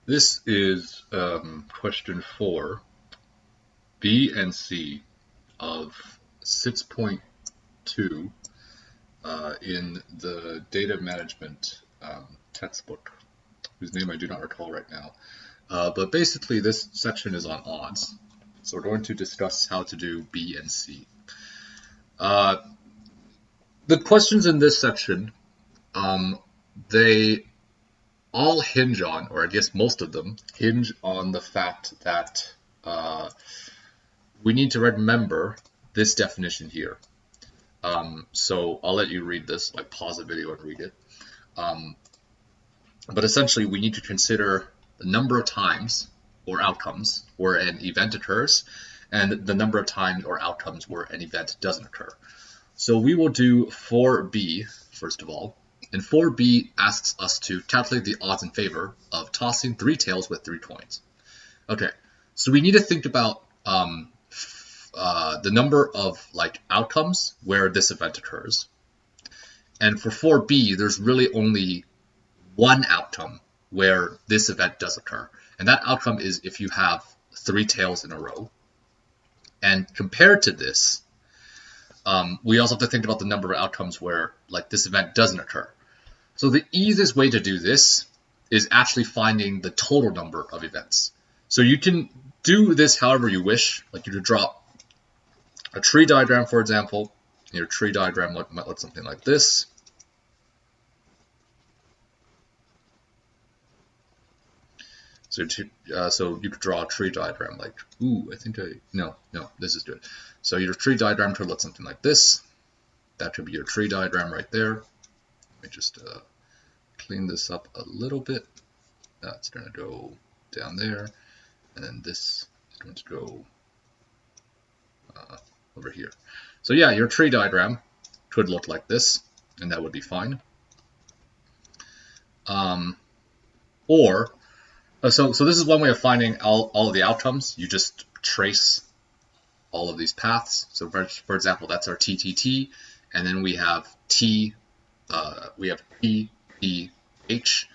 This is question 4, B and C of 6.2 in the data management textbook, whose name I do not recall right now. But basically, this section is on odds. So we're going to discuss how to do B and C. The questions in this section, they all hinge on, or I guess most of them hinge on the fact that we need to remember this definition here. So I'll let you read this, like pause the video and read it. But essentially, we need to consider the number of times or outcomes where an event occurs and the number of times or outcomes where an event doesn't occur. So we will do 4b first of all. And 4b asks us to calculate the odds in favor of tossing 3 tails with 3 coins. Okay, so we need to think about the number of outcomes where this event occurs. And for 4b, there's really only one outcome where this event does occur. And that outcome is if you have 3 tails in a row. And compared to this, we also have to think about the number of outcomes where this event doesn't occur. So the easiest way to do this is actually finding the total number of events. So you can do this however you wish. Like you could draw a tree diagram, for example. Your tree diagram might look something like this. So you could draw a tree diagram like, no, this is good. So your tree diagram could look something like this. That could be your tree diagram right there. Let me just clean this up a little bit. That's going to go down there. And then this is going to go over here. So yeah, your tree diagram could look like this, and that would be fine. So this is one way of finding all of the outcomes. You just trace all of these paths. So for example, that's our TTT, and then we have T, we have P, P, H,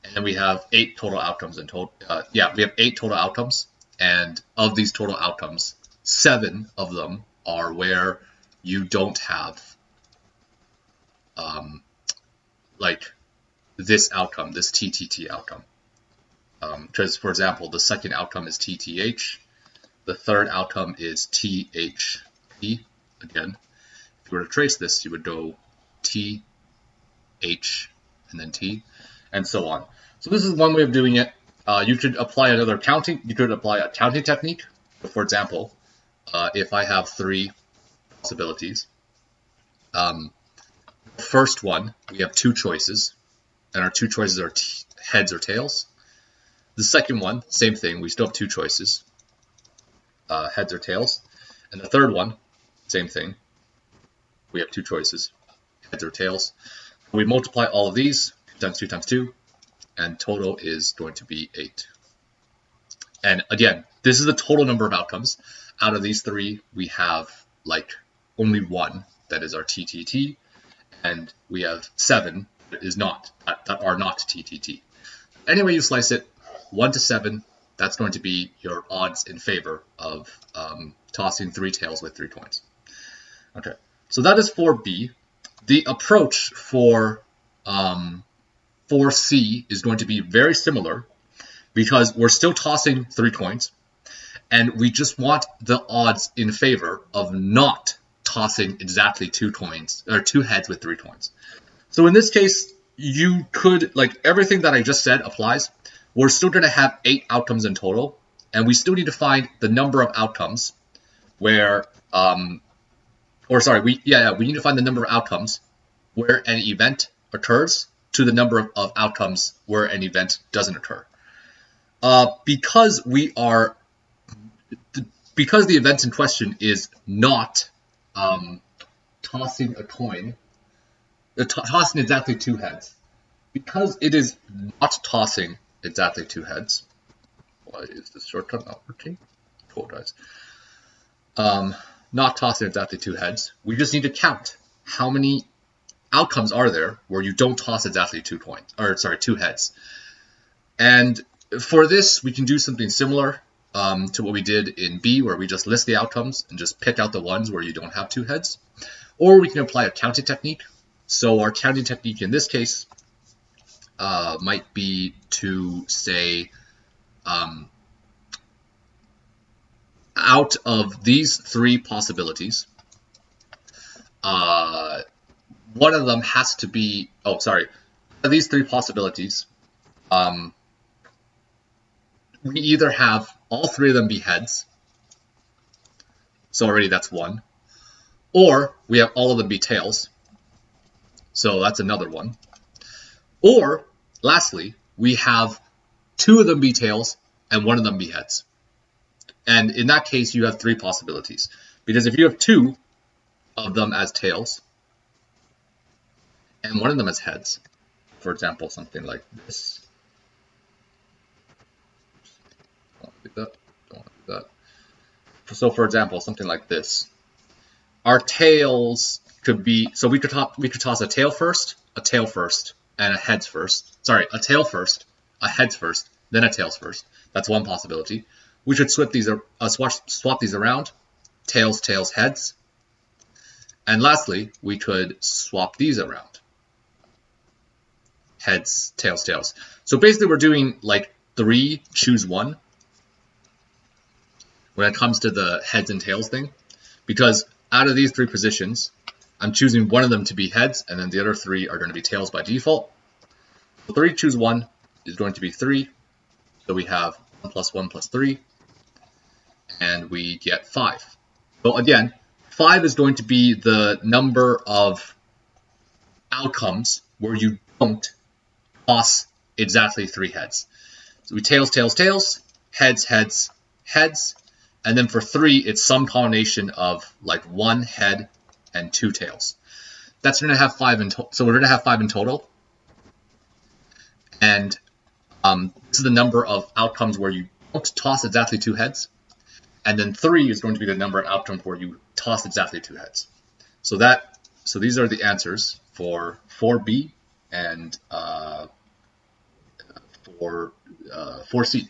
and then we have 8 total outcomes in total. We have 8 total outcomes, and of these total outcomes, 7 of them are where you don't have this outcome, this TTT outcome. Because, for example, the second outcome is TTH, the third outcome is THP. Again, if you were to trace this, you would go T, H, and then T, and so on. So this is one way of doing it. You could apply another counting. You could apply a counting technique. For example, if I have 3 possibilities, first one, we have 2 choices, and our 2 choices are heads or tails. The second one, same thing, we still have 2 choices, heads or tails. And the third one, same thing, we have 2 choices, heads or tails. We multiply all of these, 2 times 2 times 2, and total is going to be 8. And again, this is the total number of outcomes. Out of these 3, we have only 1 that is our TTT, and we have 7 that are not TTT. Anyway you slice it, 1 to 7, that's going to be your odds in favor of tossing 3 tails with 3 coins. Okay, so that is 4B. The approach for 4C is going to be very similar because we're still tossing 3 coins, and we just want the odds in favor of not tossing exactly 2 coins or 2 heads with 3 coins. So in this case, you could, everything that I just said applies. We're still going to have 8 outcomes in total, and we still need to find the number of outcomes where, we need to find the number of outcomes where an event occurs to the number of outcomes where an event doesn't occur. Because the event in question is not tossing a coin, tossing exactly 2 heads. Because it is not tossing exactly 2 heads. Why is this shortcut not working? Cool, guys. Not tossing exactly 2 heads. We just need to count how many outcomes are there where you don't toss exactly 2 heads. And for this, we can do something similar to what we did in B, where we just list the outcomes and just pick out the ones where you don't have two heads. Or we can apply a counting technique. So our counting technique in this case might be to say, out of these three possibilities, one of them has to be, of these three possibilities, we either have all three of them be heads, so already that's one, or we have all of them be tails, so that's another one, or lastly, we have two of them be tails and one of them be heads. And in that case, you have three possibilities, because if you have two of them as tails and one of them as heads, for example, something like this. Don't want to do that. Don't want to do that. So, for example, something like this. Our tails could be, so we could toss a tail first, and a heads first. Sorry, a tail first, a heads first, then a tails first. That's one possibility. We should swap these around. Tails, tails, heads. And lastly, we could swap these around. Heads, tails, tails. So basically we're doing like 3, choose 1 when it comes to the heads and tails thing. Because out of these 3 positions, I'm choosing one of them to be heads, and then the other 3 are going to be tails by default. So 3, choose 1 is going to be 3. So we have 1 plus 1 plus 3. And we get 5. So again, 5 is going to be the number of outcomes where you don't toss exactly 3 heads. So we tails, tails, tails, heads, heads, heads, and then for 3, it's some combination of like 1 head and 2 tails. That's going to have 5 in total. So we're going to have 5 in total. And this is the number of outcomes where you don't toss exactly 2 heads. And then 3 is going to be the number of outcomes where you toss exactly 2 heads. So these are the answers for 4B and for 4C.